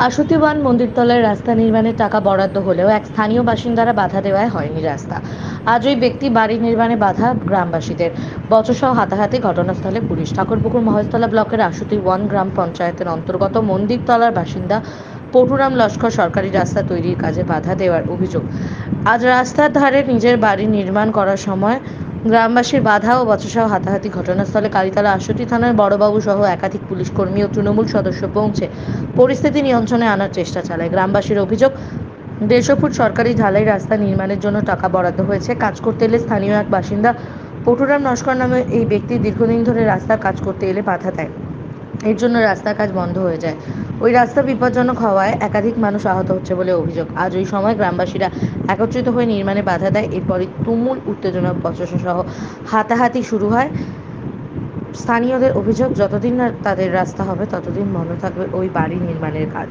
Ashuti one মন্দিরতলায় রাস্তা নির্মাণের টাকা বরাদ্দ হলেও এক স্থানীয় বাসিন্দারা বাধা দেওয়ায় হয়নি রাস্তা। আজ ওই ব্যক্তি বাড়ি নির্মাণে বাধা গ্রামবাসীদের বচসহ হাতাহাতি। ঘটনাস্থলে পুলিশ। ঠাকুরপুকুর মহেশতলা ব্লকের আশুতি ওয়ান গ্রাম পঞ্চায়েতের অন্তর্গত মন্দিরতলার বাসিন্দা পটুরাম লস্কর সরকারি রাস্তা তৈরির কাজে বাধা দেওয়ার অভিযোগ। আজ রাস্তার ধারে নিজের বাড়ি নির্মাণ করার সময় গ্রামবাসীর বাধা ও বচসা হাতাহাতি। ঘটনাস্থলে কালীতলা আশুতি থানার বড়বাবু সহ একাধিক পুলিশ কর্মী ও তৃণমূল সদস্য পৌঁছে পরিস্থিতি নিয়ন্ত্রণে আনার চেষ্টা চালায়। গ্রামবাসীর অভিযোগ, 150 ফুট সরকারি ঢালাই রাস্তা নির্মাণের জন্য টাকা বরাদ্দ হয়েছে। কাজ করতে এলে স্থানীয় এক বাসিন্দা পটুরাম নস্কর নামে এই ব্যক্তি দীর্ঘদিন ধরে রাস্তার কাজ করতে এলে বাধা দেয়। এর জন্য রাস্তার কাজ বন্ধ হয়ে যায়। ওই রাস্তা বিপজ্জনক হওয়ায় একাধিক মানুষ আহত হচ্ছে বলে অভিযোগ। আজ ওই সময় গ্রামবাসীরা একত্রিত হয়ে নির্মাণে বাধা দেয়। এরপরই তুমুল উত্তেজনা বচসা সহ হাতাহাতি শুরু হয়। স্থানীয়দের অভিযোগ, যতদিন না তাদের রাস্তা হবে ততদিন বন্ধ থাকবে ওই বাড়ি নির্মাণের কাজ।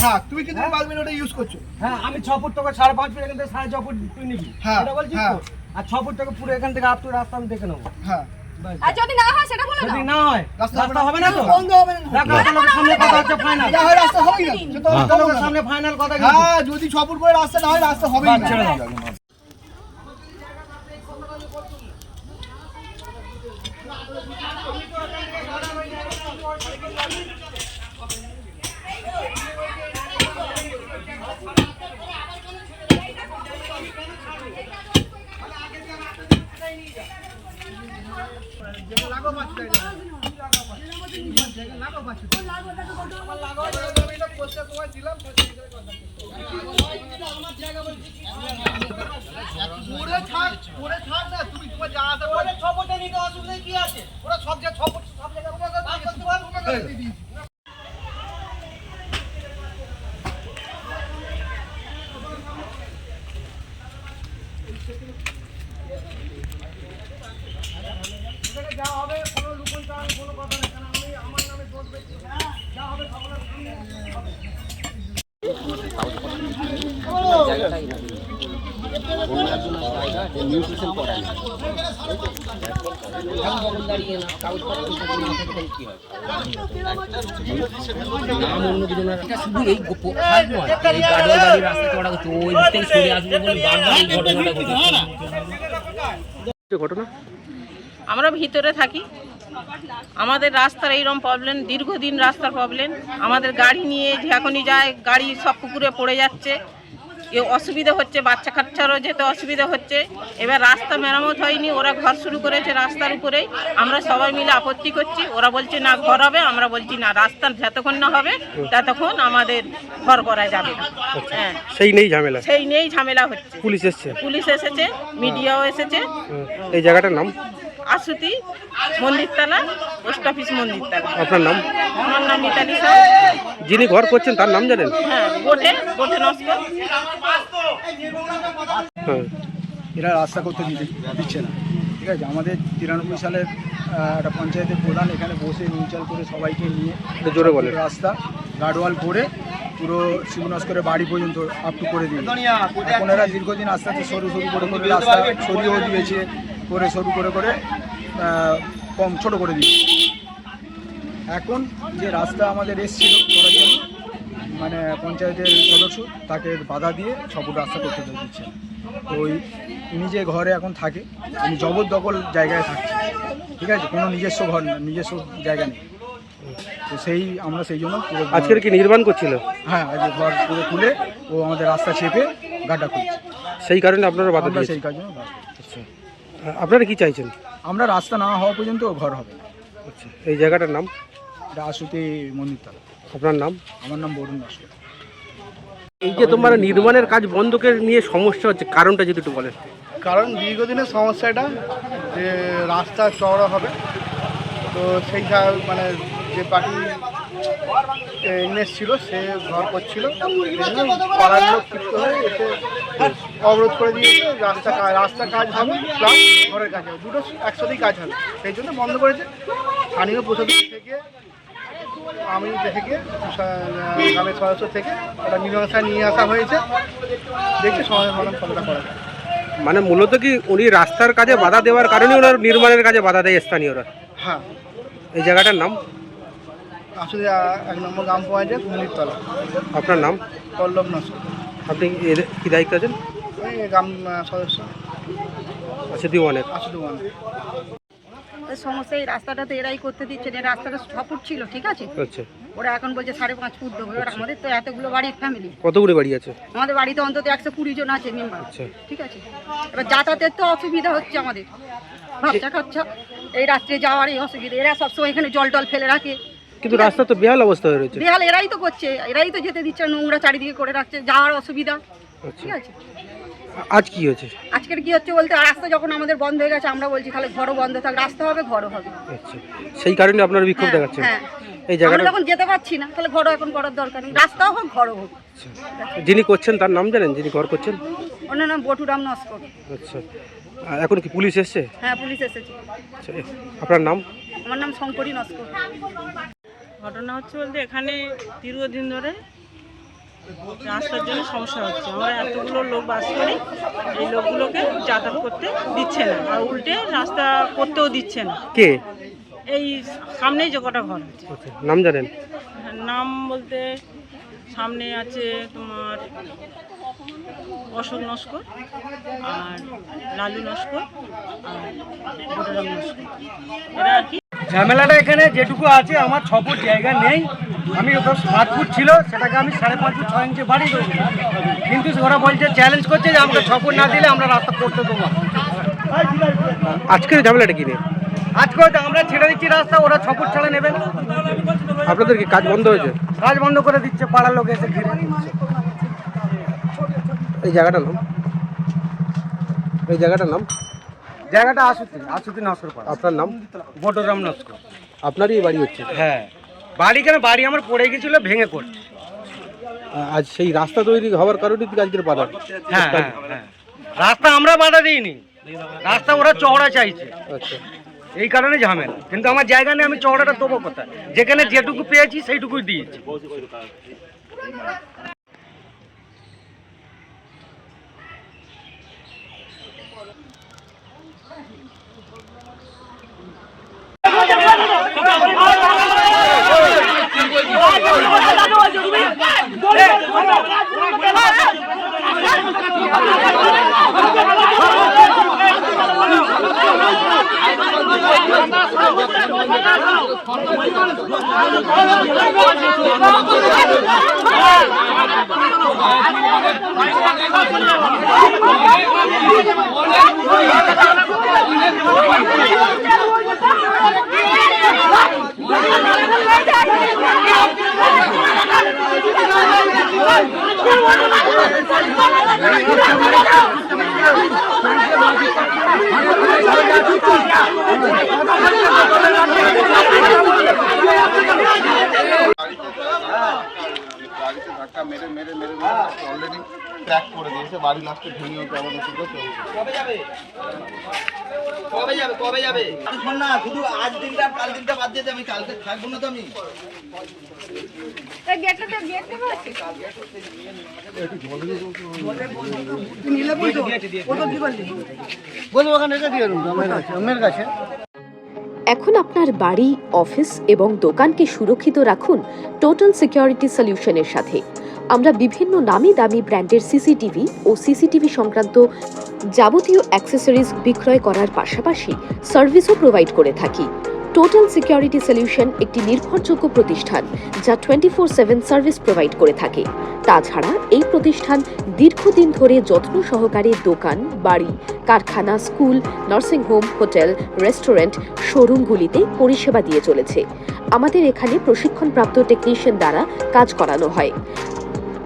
হ্যাঁ, তুমি কিন্তু বালবিন ওটা ইউজ করছো। হ্যাঁ, আমি 6 ফুট থেকে 5.5 ফুট এখান থেকে 6.5 ফুট তুই নিবি। হ্যাঁ, এটা বলছিস তো? আর 6 ফুট থেকে পুরো এখান থেকে আপ টু রাস্তা আমি দেখে নেব। হ্যাঁ, আর যদি না হয় সেটা বলে দাও। যদি না হয় রাস্তা হবে না তো? বন্ধ হবে না। লোকের সামনে কথা হচ্ছে ফাইনাল। না হয় রাস্তা হবে না। লোকের সামনে ফাইনাল কথা কিন্তু। হ্যাঁ, যদি 6 ফুট করে রাস্তা না হয় রাস্তা হবে না। ছেড়ে দাও। আমরা ভিতরে থাকি, আমাদের রাস্তার এইরকম প্রবলেম, দীর্ঘদিন রাস্তার প্রবলেম। আমাদের গাড়ি নিয়ে যখনই যায় গাড়ি সব পুকুরে পড়ে যাচ্ছে, এ অসুবিধা হচ্ছে, বাচ্চা কাচ্চারও যেতে অসুবিধা হচ্ছে। এবার রাস্তা মেরামত হয়নি, ওরা ঘর শুরু করেছে রাস্তার উপরেই। আমরা সবাই মিলে আপত্তি করছি, ওরা বলছে না ঘর হবে, আমরা বলছি না, রাস্তা যতক্ষণ না হবে ততক্ষণ আমাদের ঘর করা যাবে না। হ্যাঁ, সেই নেই ঝামেলা হচ্ছে। পুলিশ এসেছে, মিডিয়াও এসেছে। এই জায়গাটার নাম আশুতি মন্দিরতলা, পোস্ট অফিস মন্দিরতলা। আপনার নাম? আমার নাম মিতালি সাউ। যিনি ঘর করছেন তার নাম জানেন? হ্যাঁ, গোটে নস্কর। এরা রাস্তা করতে দিচ্ছে না, ঠিক আছে। আমাদের 93 সালের একটা পঞ্চায়েতের প্রধান এখানে বসে মিউচুয়াল করে সবাইকে নিয়ে জোরে বলে রাস্তা গার্ডওয়াল করে পুরো শিবু নস্করের বাড়ি পর্যন্ত আপ টু করে দিল। এখন এরা দীর্ঘদিন আস্তে আস্তে সরু করে রাস্তা সরিয়েও দিয়েছে, করে সরু করে কম ছোটো করে দিয়েছে। এখন যে রাস্তা আমাদের এসেছিল করার জন্য, মানে পঞ্চায়েতের সদস্য তাকে বাধা দিয়ে 6 ফুট রাস্তা করতে দিচ্ছে। তো ইনি যে ঘরে এখন থাকে, উনি জবরদখল জায়গায় থাকছে, ঠিক আছে। কোনো নিজস্ব ঘর না, নিজস্ব জায়গা নেই। তো আমরা সেই জন্য আজকের কি নির্মাণ করছিল? হ্যাঁ, আজকে ঘর পুরো খুলে ও আমাদের রাস্তা চেপে গাড্ডা খুলছে। সেই কারণে আপনারা বাধা দিয়েছেন? সেই কারণে আপনারা কি চাইছেন? আমরা রাস্তা না হওয়া পর্যন্ত ঘর হবে না। আচ্ছা, এই জায়গাটার নাম? এটা আশুতি মন্দিরতলা। আপনার নাম? আমার নাম বরুণ নস্কর। এই যে তোমার নির্মাণের কাজ বন্ধকে নিয়ে সমস্যা হচ্ছে, কারণটা যদি একটু বলেন। কারণ দীর্ঘদিনের সমস্যাটা যে রাস্তা চওড়া হবে, তো সেই মানে যে পার্টি ইনভেস্ট ছিল সে ঘর করছিল, পাড়ার লোক ক্ষিপ্ত হয়ে এসে অবরোধ করে দিয়েছে, রাস্তা কাজ হবে প্লাস ঘরের কাজ হবে, দুটো একসাথেই কাজ হবে, সেই জন্য বন্ধ করেছে। স্থানীয় প্রশাসন থেকে আমি থেকে গ্রামের সদস্য থেকে একটা মীমাংসা নিয়ে আসা হয়েছে, দেখি সমাধান করা যায়। মানে মূলত কি উনি রাস্তার কাজে বাধা দেওয়ার কারণে ওনার নির্মাণের কাজে বাধা দেয় স্থানীয়রা? হ্যাঁ। এই জায়গাটার নাম? আসলে 1 নম্বর গ্রাম পঞ্চায়েত মুলিরতলা। আপনার নাম? পল্লব নস্কর। আপনি কি দায়িত্ব আছেন? গ্রাম সদস্য আসাদুজ্জামানের। সমস্যা এই রাস্তাটা তো এরাই করতে দিচ্ছে না, রাস্তাটা 6 ফুট ছিল, ঠিক আছে, আচ্ছা, ওরা এখন বলছে 5.5 ফুট দেবো। এবার আমাদের তো এতগুলো বাড়ির ফ্যামিলি, কতগুলো বাড়ি আছে? আমাদের বাড়িতে অন্তত 120 জন আছে মেম্বার, আচ্ছা, ঠিক আছে। এবার যাতায়াতের তো অসুবিধা হচ্ছে আমাদের, ভাবছা খাচ্ছা এই রাত্রে যাওয়ার এই অসুবিধা। এরা সবসময় এখানে জল টল ফেলে রাখে, কিন্তু রাস্তা তো বেহাল অবস্থা হয়ে রয়েছে। বেহাল এরাই তো করছে, এরাই তো যেতে দিচ্ছে না, নোংরা চারিদিকে করে রাখছে, যাওয়ার অসুবিধা, আচ্ছা, ঠিক আছে। আজ কি হয়েছে? আজকের কি হচ্ছে বলতে, রাস্তা যখন আমাদের বন্ধ হয়ে গেছে, আমরা বলছি তাহলে ঘরও বন্ধ থাক, রাস্তা হবে ঘরও হবে। আচ্ছা, সেই কারণে আপনারা বিক্ষোভ হ্যাঁ, দেখাচ্ছেন? হ্যাঁ। এই আমরা জায়গাটা যখন যেতে পারছি না, তাহলে ঘরও এখন করার দরকার নেই, রাস্তাও হোক ঘরও হোক। যিনি করছেন তার নাম জানেন, যিনি ঘর করছেন? ওনার নাম বটুরাম নস্কর। আচ্ছা, এখন কি পুলিশ এসছে? হ্যাঁ, পুলিশ এসেছে। আচ্ছা, আপনার নাম? আমার নাম শঙ্করী নস্কর। ঘটনা হচ্ছে বলতে এখানে দীর্ঘদিন ধরে রাস্তার জন্য সমস্যা হচ্ছে। আমরা এতগুলো লোক বাস করি, এই লোকগুলোকে যাতায়াত করতে দিচ্ছে না, আর উল্টে রাস্তা করতেও দিচ্ছে না। কে? এই সামনেই যে কটা ঘর আছে। আচ্ছা, নাম জানেন? নাম বলতে সামনে আছে তোমার অশোক নস্কর, আর লালু নস্কর, আর বটুরাম নস্কর, এরা আর কি। ঝামেলাটা এখানে যেটুকু আছে, আমার 6 ফুট জায়গা নেই, আমি ওটা 7 ফুট ছিল, সেটাকে আমি 5.5 ফুট 6 ইঞ্চি বাড়ি দেবো, কিন্তু ওরা বলছে, চ্যালেঞ্জ করছে যে আমাকে 6 ফুট না দিলে আমরা রাস্তা করতে দেবো। আজকের ঝামেলাটা কি নিয়ে? আজকে আমরা ছেড়ে দিচ্ছি রাস্তা, ওরা 6 ফুট ছাড়া নেবেন। আপনাদের কি কাজ বন্ধ হয়েছে? কাজ বন্ধ করে দিচ্ছে, পাড়ার লোক এসে ঘিরে। এই জায়গাটার নাম? এই জায়গাটার নাম? জায়গাটা আসুতি নস্কর পাড়া। আপনার নাম? বটুরাম নস্কর। আপনারই এই বাড়ি হচ্ছে? হ্যাঁ, বাড়ি কেন, বাড়ি আমার পড়ে গেছিল, ভেঙে পড়ছে। আজ সেই রাস্তা তৈরি হওয়ার কারণে কি আজকের বাধা? হ্যাঁ, রাস্তা আমরা বাধা দিইনি, রাস্তা ওরা চওড়া চাইছে, আচ্ছা, এই কারণে ঝামেলা। কিন্তু আমার জায়গা নেই, আমি চওড়াটা দেবো কোথায়? যেখানে যেটুকু পেয়েছি সেইটুকুই দিয়েছি। গাড়িতে ধাক্কা মেরে অলরেডি ট্র্যাক করে দিয়েছে, বাড়ি লাস্টে ভেঙে ওকে আমাদের শুধু কবে যাবে শোন না, শুধু আজ দিনটা কাল দিনটা বাদ দিয়ে আমি কালকে থাকবো না তো। আমি এখন আপনার বাড়ি, অফিস এবং দোকানকে সুরক্ষিত রাখুন টোটাল সিকিউরিটি সলিউশনের সাথে। আমরা বিভিন্ন নামি দামি ব্র্যান্ডের সিসিটিভি ও সিসিটিভি সংক্রান্ত যাবতীয় অ্যাক্সেসরিজ বিক্রয় করার পাশাপাশি সার্ভিসও প্রোভাইড করে থাকি। টোটাল সিকিউরিটি সলিউশন একটি নির্ভরযোগ্য প্রতিষ্ঠান যা 24/7 সার্ভিস প্রোভাইড করে থাকে। তাছাড়া এই প্রতিষ্ঠান দীর্ঘদিন ধরে যত্ন সহকারে দোকান, বাড়ি, কারখানা, স্কুল, নার্সিংহোম, হোটেল, রেস্টুরেন্ট, শোরুমগুলিতে পরিষেবা দিয়ে চলেছে। আমাদের এখানে প্রশিক্ষণপ্রাপ্ত টেকনিশিয়ান দ্বারা কাজ করানো হয়।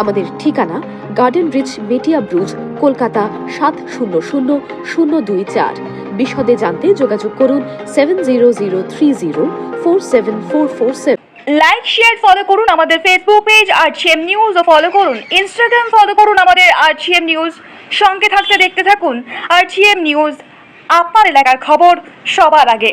আমাদের ঠিকানা গার্ডেন রিচ, মেটিয়া ব্রুজ, কলকাতা 700024। বিশদে জানতে যোগাযোগ করুন 7003047447। লাইক, শেয়ার, ফলো করুন আমাদের ফেসবুক পেজ আরজিএম নিউজ ও ফলো করুন ইনস্টাগ্রাম, ফলো করুন আমাদের আরজিএম নিউজ। সঙ্গে থাকতে দেখতে থাকুন RGM নিউজ, আপনার এলাকার খবর সবার আগে।